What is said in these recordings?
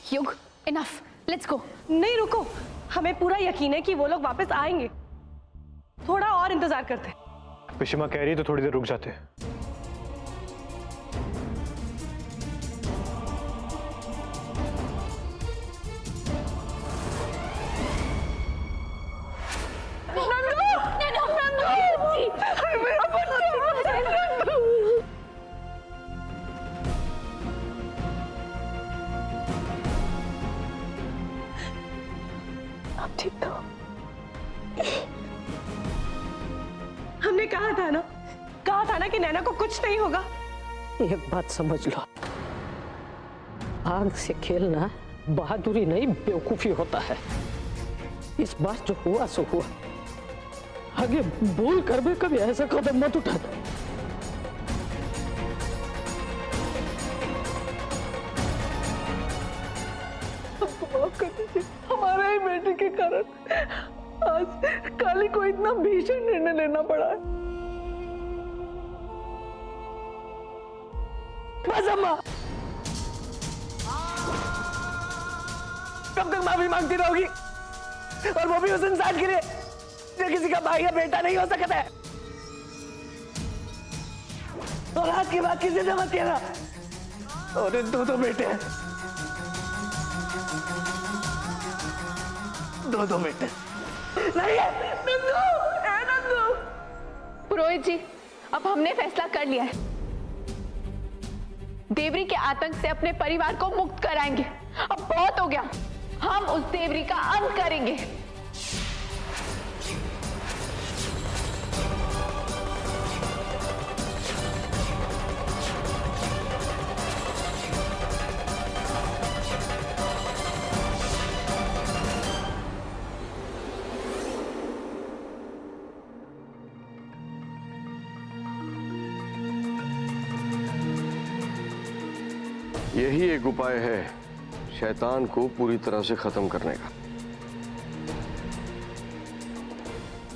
युग, enough, let's go. नहीं रुको, हमें पूरा यकीन है कि वो लोग वापस आएंगे। थोड़ा और इंतजार करते हैं। पिशिमा कह रही है तो थोड़ी देर रुक जाते हैं। ठीक था। हमने कहा था ना कि नैना को कुछ नहीं होगा। एक बात समझ लो, आग से खेलना बहादुरी नहीं बेवकूफी होता है। इस बार जो हुआ सो हुआ, आगे भूल कर भी कभी ऐसा कदम मत उठाना। हमारे ही बेटे के कारण आज काली को इतना भीषण निर्णय लेना पड़ा है। बस अम्मा, कब तक माफी मांगती रहोगी? और वो भी उस इंसान के लिए जो किसी का भाई या बेटा नहीं हो सकता है। और आज की बात किसी से मत कहना। और दो बेटे हैं, दो बेटे नहीं है। नंदू, पुरोहित जी, अब हमने फैसला कर लिया है। देवरी के आतंक से अपने परिवार को मुक्त कराएंगे। अब बहुत हो गया, हम उस देवरी का अंत करेंगे। यही एक उपाय है शैतान को पूरी तरह से खत्म करने का।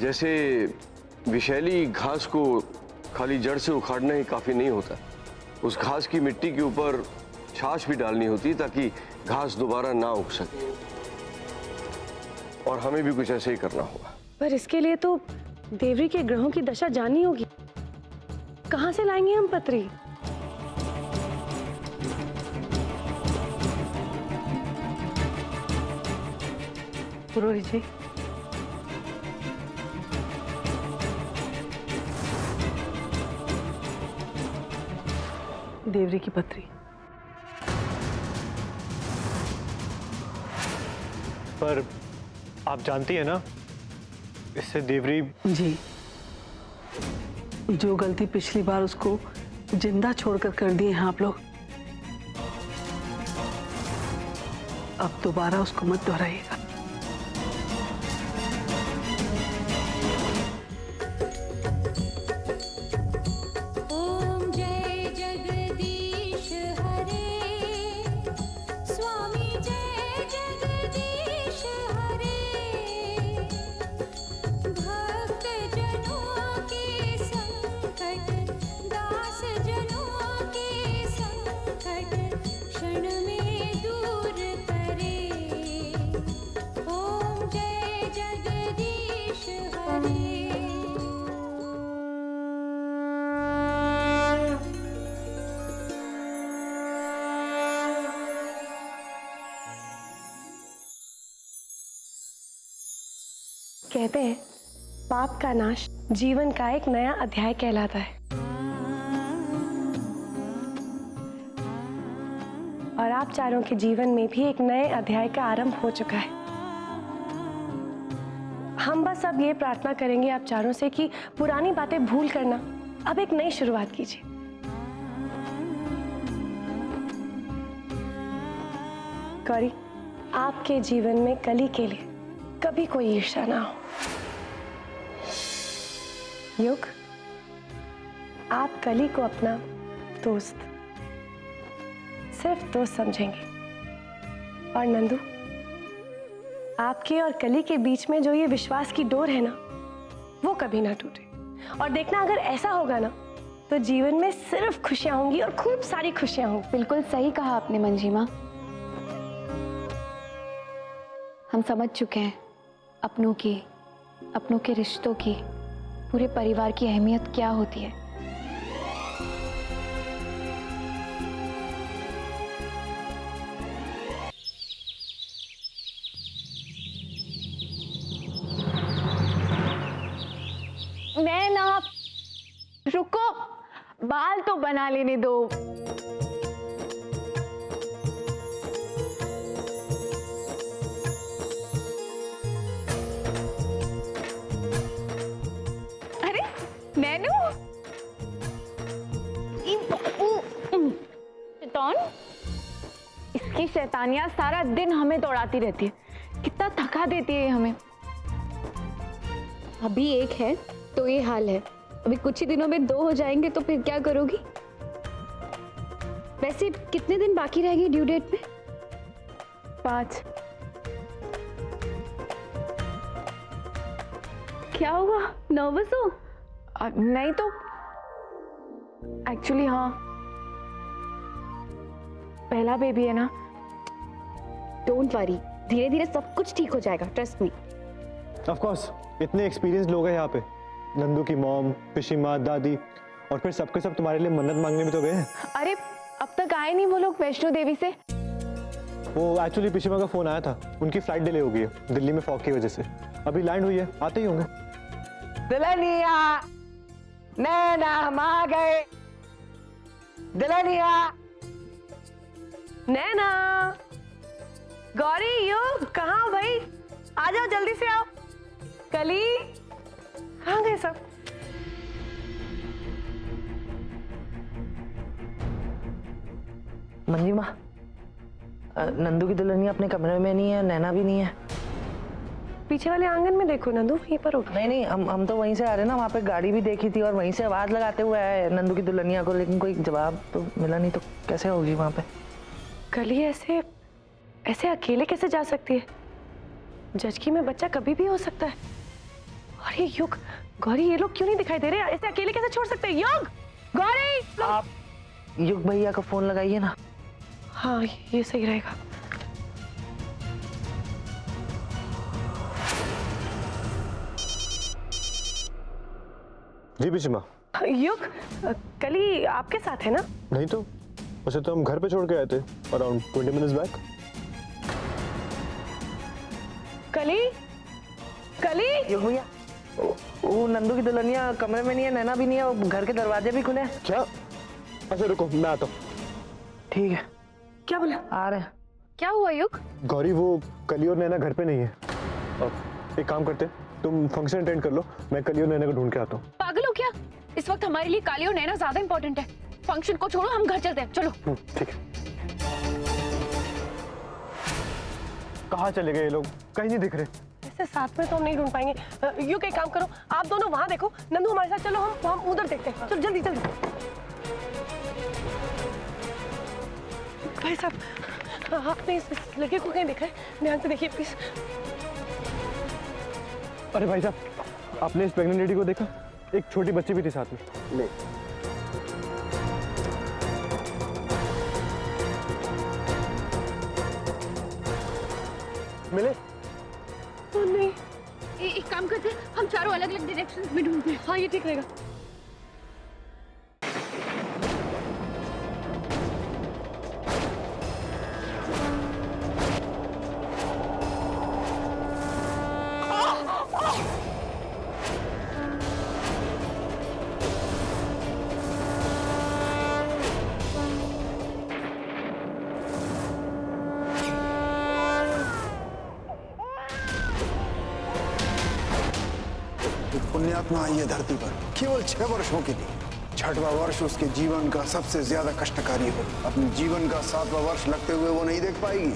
जैसे विषैली घास को खाली जड़ से उखाड़ना ही काफी नहीं होता, उस घास की मिट्टी के ऊपर छाछ भी डालनी होती ताकि घास दोबारा ना उग सके। और हमें भी कुछ ऐसे ही करना होगा। पर इसके लिए तो देवरी के ग्रहों की दशा जाननी होगी। कहां से लाएंगे हम पत्री? पुरोहित जी, देवरी की पत्री। पर आप जानती है ना, इससे देवरी जी, जो गलती पिछली बार उसको जिंदा छोड़कर कर दिए हैं आप लोग, अब दोबारा उसको मत दोहराइएगा। कहते हैं पाप का नाश जीवन का एक नया अध्याय कहलाता है। और आप चारों के जीवन में भी एक नए अध्याय का आरंभ हो चुका है। हम बस अब ये प्रार्थना करेंगे आप चारों से कि पुरानी बातें भूल करना, अब एक नई शुरुआत कीजिए। गौरी, आपके जीवन में कली के लिए कभी कोई ईर्ष्या ना हो। युग, आप कली को अपना दोस्त, सिर्फ दोस्त समझेंगे। और नंदू, आपके और कली के बीच में जो ये विश्वास की डोर है ना, वो कभी ना टूटे। और देखना, अगर ऐसा होगा ना तो जीवन में सिर्फ खुशियां होंगी और खूब सारी खुशियां होंगी। बिल्कुल सही कहा आपने मंजीमा। हम समझ चुके हैं अपनों के रिश्तों की, पूरे परिवार की अहमियत क्या होती है। मैं ना, रुको, बाल तो बना लेने दो। अरे नैनू, शैतान, इसकी शैतानियां सारा दिन हमें दौड़ाती रहती है, कितना थका देती है हमें। अभी एक है तो ये हाल है, अभी कुछ ही दिनों में 2 हो जाएंगे तो फिर क्या करोगी? वैसे कितने दिन बाकी रहेंगे ड्यू डेट में? 5। क्या हुआ, नर्वस हो? नहीं तो एक्चुअली हाँ, पहला बेबी है ना। डोंट वरी, धीरे धीरे सब कुछ ठीक हो जाएगा, ट्रस्ट मी। ऑफ कोर्स, इतने एक्सपीरियंस लोग हैं यहाँ पे, नंदू की मॉम, पिशिमा, दादी, और फिर सबके सब तुम्हारे लिए मन्नत मांगने भी तो गए हैं। अरे अब तक आए नहीं वो लोग वैष्णो देवी से। वो एक्चुअली पिशिमा का फोन आया था, उनकी फ्लाइट डिले हो गई है दिल्ली में फॉग की वजह से, अभी लैंड हुई है, आते ही होंगे। दुल्हनिया, नैना हम आ गए। दुल्हनिया, नैना, गौरी, युग, कहाँ हो भाई? आ जाओ, जल्दी से आओ। कली, कहाँ गए सब? मंजी माँ, नंदू की दुल्हनिया अपने कमरे में नहीं है, नैना भी नहीं है। पीछे वाले आंगन में देखो, नंदू वहीं पर होगा। नहीं, हम तो वहीं से आ रहे ना, वहाँ पे गाड़ी भी देखी थी और वहीं से आवाज लगाते हुए आए नंदू की दुल्हनिया को, लेकिन कोई जवाब तो मिला नहीं, तो कैसे होगी वहाँ पे? कली ऐसे अकेले कैसे जा सकती है? जजकी में बच्चा कभी भी हो सकता है। और ये युग, गौरी, ये लोग क्यों नहीं दिखाई दे रहे? ऐसे अकेले कैसे छोड़ सकते हैं? युग, गौरी, आप युग भैया का फोन लगाइए ना। हाँ, ये सही रहेगा। जी पिशिमा। युग, कली आपके साथ है ना? नहीं तो, वैसे तो हम घर पे छोड़ के आए थे अराउंड 20 मिनट्स बैक। कली, कली, युग भैया, वो नंदू की दुल्हनिया कमरे में नहीं है, नैना भी नहीं है, और घर के दरवाजे भी खुले हैं। क्या? अच्छा रुको, मैं आता हूँ। ठीक है, क्या बोला? आ रहे हैं। क्या हुआ युग? गौरी, वो कली और नैना घर पे नहीं है। अब एक काम करते, तुम फंक्शन अटेंड कर लो, मैं कली और नैना को ढूंढ के आता हूँ। पागल हो क्या? इस वक्त हमारे लिए काली और नैना ज्यादा इंपॉर्टेंट है। फंक्शन को छोड़ो, हम घर चलते हैं, चलो। ठीक है। कहाँ चले गए ये लोग? कहीं नहीं दिख रहे। ऐसे साथ में तो हम नहीं ढूंढ पाएंगे। युग, एक काम करो, आप दोनों वहां देखो, नंदू हमारे साथ चलो, हम उधर देखते हैं। चलो जल्दी जल्दी। भाई साहब, आपने इस लड़के को कहीं देखा है? ध्यान से देखिए प्लीज। अरे भाई साहब, आपने इस प्रेग्नेंट लेडी को देखा? एक छोटी बच्ची भी थी साथ में। नहीं। मिले? नहीं, एक काम करते हैं, हम चारों अलग अलग डायरेक्शंस में ढूंढते हैं। हाँ ये ठीक रहेगा। पुण्यात्मा आई है धरती पर केवल 6 वर्षों के लिए। 6वां वर्ष उसके जीवन का सबसे ज्यादा कष्टकारी हो। अपने जीवन का 7वां वर्ष लगते हुए वो नहीं देख पाएगी।